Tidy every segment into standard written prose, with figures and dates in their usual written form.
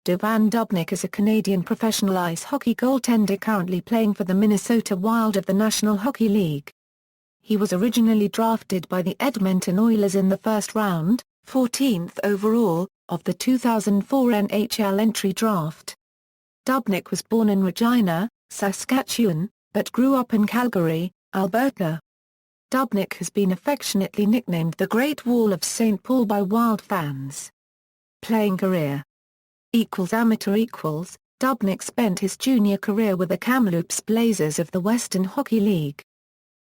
Devan Dubnyk is a Canadian professional ice hockey goaltender currently playing for the Minnesota Wild of the National Hockey League. He was originally drafted by the Edmonton Oilers in the first round, 14th overall, of the 2004 NHL Entry Draft. Dubnyk was born in Regina, Saskatchewan, but grew up in Calgary, Alberta. Dubnyk has been affectionately nicknamed the Great Wall of St. Paul by Wild fans. Playing career Amateur Dubnyk spent his junior career with the Kamloops Blazers of the Western Hockey League.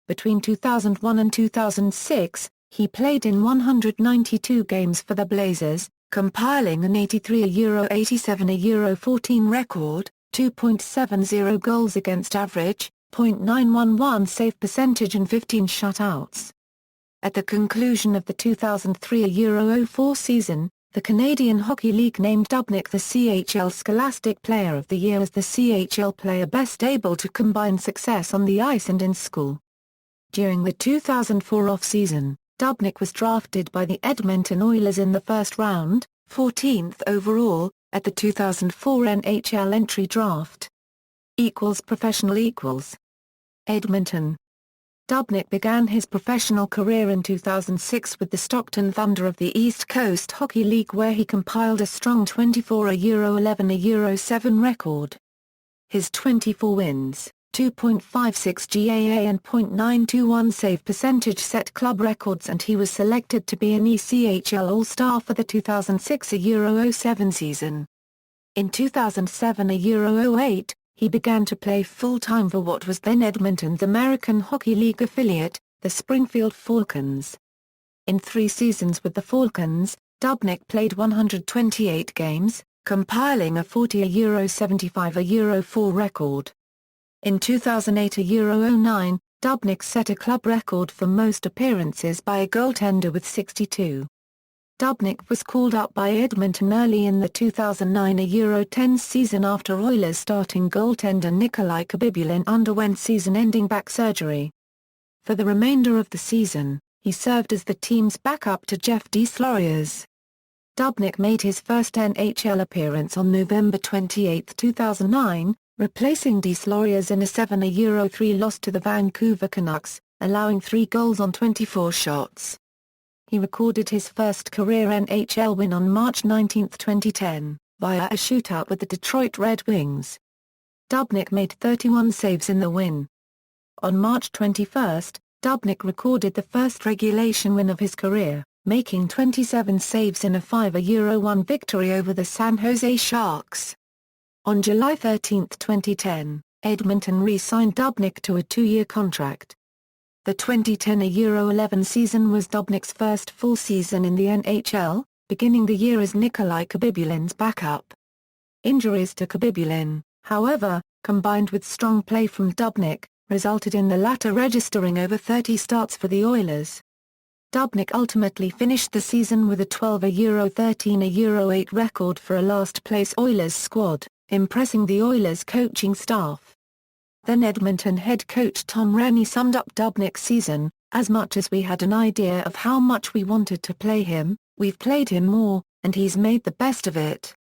Between 2001 and 2006, he played in 192 games for the Blazers, compiling an 83-87-14 record, 2.70 goals against average, .911 save percentage and 15 shutouts. At the conclusion of the 2003-04 season, the Canadian Hockey League named Dubnyk the CHL Scholastic Player of the Year as the CHL player best able to combine success on the ice and in school. During the 2004 off-season, Dubnyk was drafted by the Edmonton Oilers in the first round, 14th overall, at the 2004 NHL Entry Draft. Professional Edmonton. Dubnyk began his professional career in 2006 with the Stockton Thunder of the East Coast Hockey League, where he compiled a strong 24-11-7 record. His 24 wins, 2.56 GAA and .921 save percentage set club records, and he was selected to be an ECHL All-Star for the 2006-07 season. In 2007-08, he began to play full-time for what was then Edmonton's American Hockey League affiliate, the Springfield Falcons. In 3 seasons with the Falcons, Dubnyk played 128 games, compiling a 40-75-4 record. In 2008-09, Dubnyk set a club record for most appearances by a goaltender with 62. Dubnyk was called up by Edmonton early in the 2009-10 season after Oilers starting goaltender Nikolai Khabibulin underwent season-ending back surgery. For the remainder of the season, he served as the team's backup to Jeff Deslauriers. Dubnyk made his first NHL appearance on November 28, 2009, replacing Deslauriers in a 7-3 loss to the Vancouver Canucks, allowing 3 goals on 24 shots. He recorded his first career NHL win on March 19, 2010, via a shootout with the Detroit Red Wings. Dubnyk made 31 saves in the win. On March 21, Dubnyk recorded the first regulation win of his career, making 27 saves in a 5-1 victory over the San Jose Sharks. On July 13, 2010, Edmonton re-signed Dubnyk to a 2-year contract. The 2010-11 season was Dubnyk's first full season in the NHL, beginning the year as Nikolai Khabibulin's backup. Injuries to Khabibulin, however, combined with strong play from Dubnyk, resulted in the latter registering over 30 starts for the Oilers. Dubnyk ultimately finished the season with a 12-13-8 record for a last-place Oilers squad, impressing the Oilers coaching staff. Then Edmonton head coach Tom Rennie summed up Dubnyk's season: "As much as we had an idea of how much we wanted to play him, we've played him more, and he's made the best of it."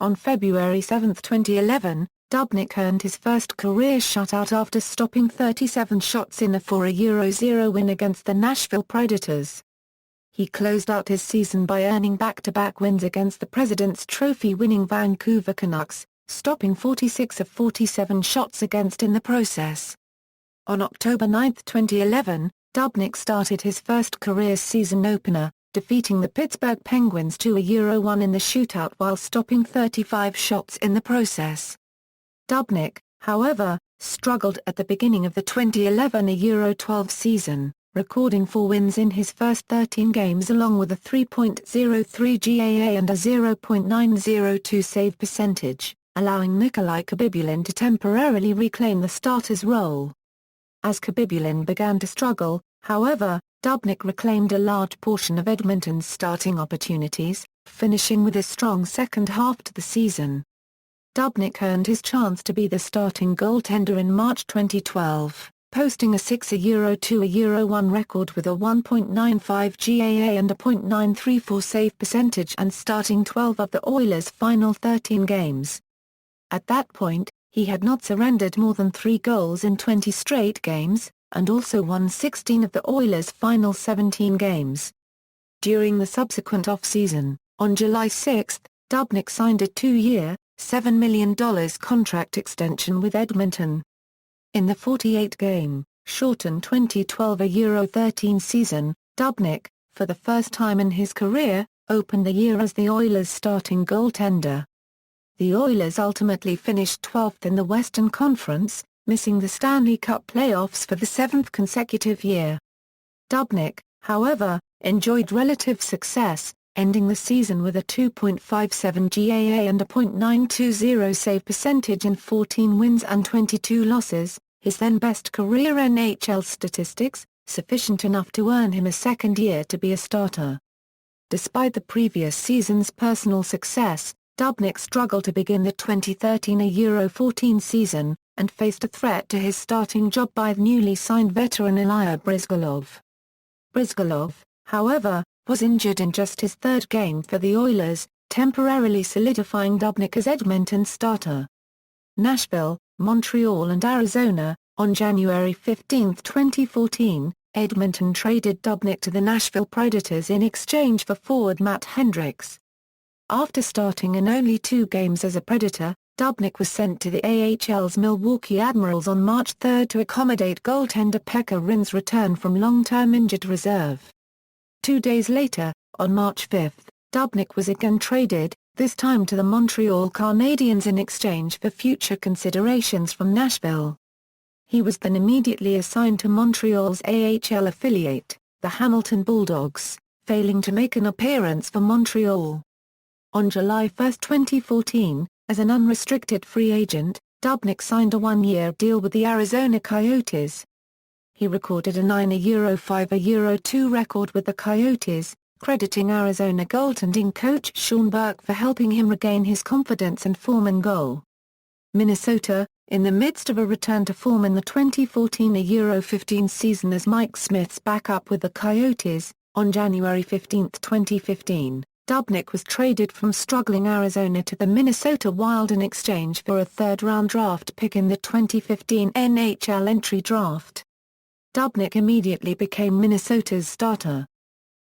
On February 7, 2011, Dubnyk earned his first career shutout after stopping 37 shots in a 4-0 win against the Nashville Predators. He closed out his season by earning back-to-back wins against the President's Trophy-winning Vancouver Canucks, stopping 46 of 47 shots against in the process. On October 9, 2011, Dubnyk started his first career season opener, defeating the Pittsburgh Penguins 2-1 in the shootout while stopping 35 shots in the process. Dubnyk, however, struggled at the beginning of the 2011-12 season, recording 4 wins in his first 13 games along with a 3.03 GAA and a 0.902 save percentage, allowing Nikolai Khabibulin to temporarily reclaim the starter's role. As Khabibulin began to struggle, however, Dubnyk reclaimed a large portion of Edmonton's starting opportunities, finishing with a strong second half to the season. Dubnyk earned his chance to be the starting goaltender in March 2012, posting a 6-2-1 record with a 1.95 GAA and a .934 save percentage and starting 12 of the Oilers' final 13 games. At that point, he had not surrendered more than 3 goals in 20 straight games, and also won 16 of the Oilers' final 17 games. During the subsequent off-season, on July 6, Dubnyk signed a 2-year, $7 million contract extension with Edmonton. In the 48-game, shortened 2012-13 season, Dubnyk, for the first time in his career, opened the year as the Oilers' starting goaltender. The Oilers ultimately finished 12th in the Western Conference, missing the Stanley Cup playoffs for the 7th consecutive year. Dubnyk, however, enjoyed relative success, ending the season with a 2.57 GAA and a .920 save percentage in 14 wins and 22 losses, his then best career NHL statistics, sufficient enough to earn him a second year to be a starter. Despite the previous season's personal success, Dubnyk struggled to begin the 2013-14 season, and faced a threat to his starting job by newly signed veteran Ilya Bryzgalov. Bryzgalov, however, was injured in just his third game for the Oilers, temporarily solidifying Dubnyk as Edmonton's starter. Nashville, Montreal and Arizona. On January 15, 2014, Edmonton traded Dubnyk to the Nashville Predators in exchange for forward Matt Hendricks. After starting in only 2 games as a Predator, Dubnyk was sent to the AHL's Milwaukee Admirals on March 3 to accommodate goaltender Pekka Rinne's return from long-term injured reserve. 2 days later, on March 5, Dubnyk was again traded, this time to the Montreal Canadiens in exchange for future considerations from Nashville. He was then immediately assigned to Montreal's AHL affiliate, the Hamilton Bulldogs, failing to make an appearance for Montreal. On July 1, 2014, as an unrestricted free agent, Dubnyk signed a 1-year deal with the Arizona Coyotes. He recorded a 9-5-2 record with the Coyotes, crediting Arizona goaltending coach Sean Burke for helping him regain his confidence and form in goal. Minnesota, in the midst of a return to form in the 2014-15 season as Mike Smith's backup with the Coyotes, on January 15, 2015, Dubnyk was traded from struggling Arizona to the Minnesota Wild in exchange for a third-round draft pick in the 2015 NHL Entry Draft. Dubnyk immediately became Minnesota's starter.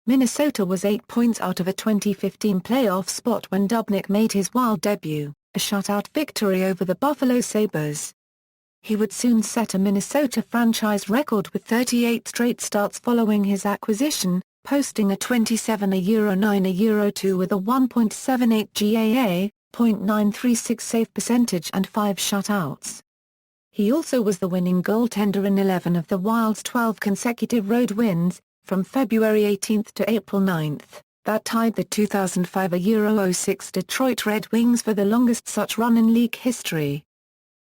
Minnesota was 8 points out of a 2015 playoff spot when Dubnyk made his Wild debut, a shutout victory over the Buffalo Sabres. He would soon set a Minnesota franchise record with 38 straight starts following his acquisition, posting a 27-9-2 with a 1.78 GAA, .936 save percentage and 5 shutouts. He also was the winning goaltender in 11 of the Wild's 12 consecutive road wins, from February 18 to April 9, that tied the 2005-06 Detroit Red Wings for the longest such run in league history.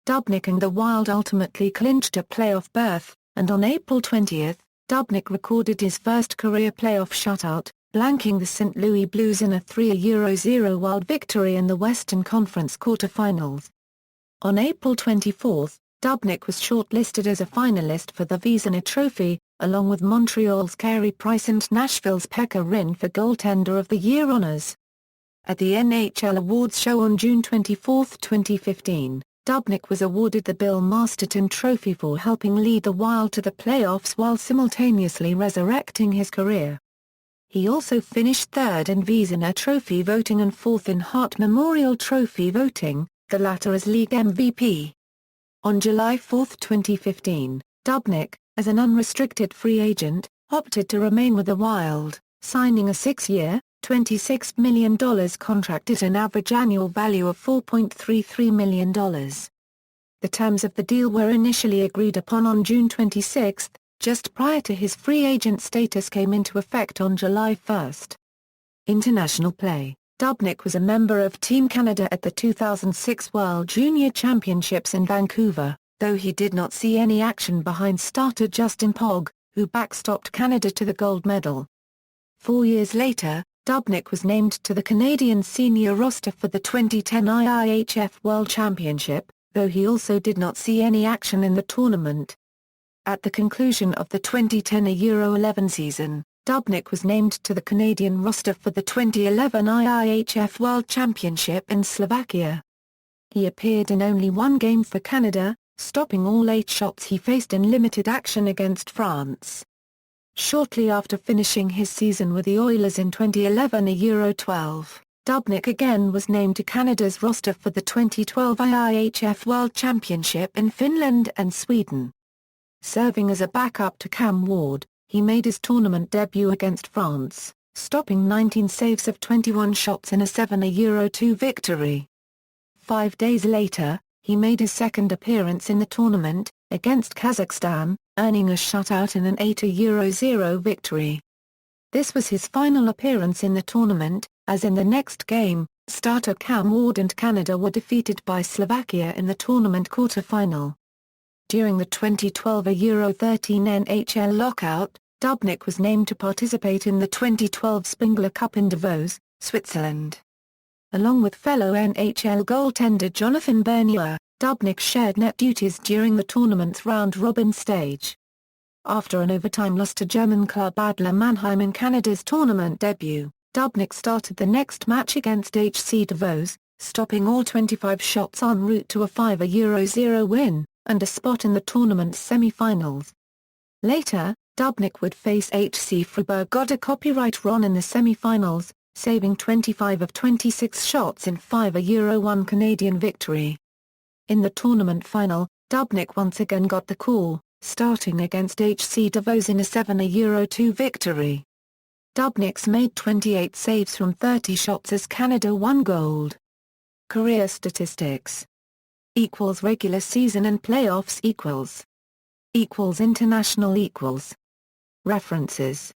Dubnyk and the Wild ultimately clinched a playoff berth, and on April 20, Dubnyk recorded his first career playoff shutout, blanking the St. Louis Blues in a 3-0 Wild victory in the Western Conference quarterfinals. On April 24, Dubnyk was shortlisted as a finalist for the Vezina Trophy, along with Montreal's Carey Price and Nashville's Pekka Rinne for Goaltender of the Year honors. At the NHL Awards show on June 24, 2015, Dubnyk was awarded the Bill Masterton Trophy for helping lead the Wild to the playoffs while simultaneously resurrecting his career. He also finished third in Vezina Trophy voting and fourth in Hart Memorial Trophy voting, the latter as league MVP. On July 4, 2015, Dubnyk, as an unrestricted free agent, opted to remain with the Wild, signing a 6-year, $26 million contract at an average annual value of $4.33 million. The terms of the deal were initially agreed upon on June 26, just prior to his free agent status came into effect on July 1. International play. Dubnyk was a member of Team Canada at the 2006 World Junior Championships in Vancouver, though he did not see any action behind starter Justin Pogge, who backstopped Canada to the gold medal. 4 years later, Dubnyk was named to the Canadian senior roster for the 2010 IIHF World Championship, though he also did not see any action in the tournament. At the conclusion of the 2010 Euro 11 season, Dubnyk was named to the Canadian roster for the 2011 IIHF World Championship in Slovakia. He appeared in only one game for Canada, stopping all 8 shots he faced in limited action against France. Shortly after finishing his season with the Oilers in 2011 Euro 12, Dubnyk again was named to Canada's roster for the 2012 IIHF World Championship in Finland and Sweden. Serving as a backup to Cam Ward, he made his tournament debut against France, stopping 19 saves of 21 shots in a 7-2 victory. 5 days later, he made his second appearance in the tournament, against Kazakhstan, earning a shutout in an 8-0 victory. This was his final appearance in the tournament, as in the next game, starter Cam Ward and Canada were defeated by Slovakia in the tournament quarter-final. During the 2012 Euro 13 NHL lockout, Dubnyk was named to participate in the 2012 Spengler Cup in Davos, Switzerland. Along with fellow NHL goaltender Jonathan Bernier, Dubnyk shared net duties during the tournament's round-robin stage. After an overtime loss to German club Adler Mannheim in Canada's tournament debut, Dubnyk started the next match against HC Davos, stopping all 25 shots en route to a 5-0 win, and a spot in the tournament's semi-finals. Later, Dubnyk would face HC Freiburg Gotha Copyright Ron in the semi-finals, saving 25 of 26 shots in 5-1 Canadian victory. In the tournament final, Dubnyk once again got the call, starting against HC Davos in a 7-2 victory. Dubnyk made 28 saves from 30 shots as Canada won gold. Career statistics Regular season and playoffs International References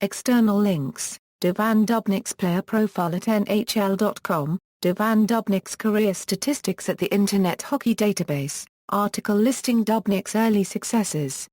External links Devan Dubnyk's player profile at NHL.com, Devan Dubnyk's career statistics at the Internet Hockey Database, article listing Dubnyk's early successes.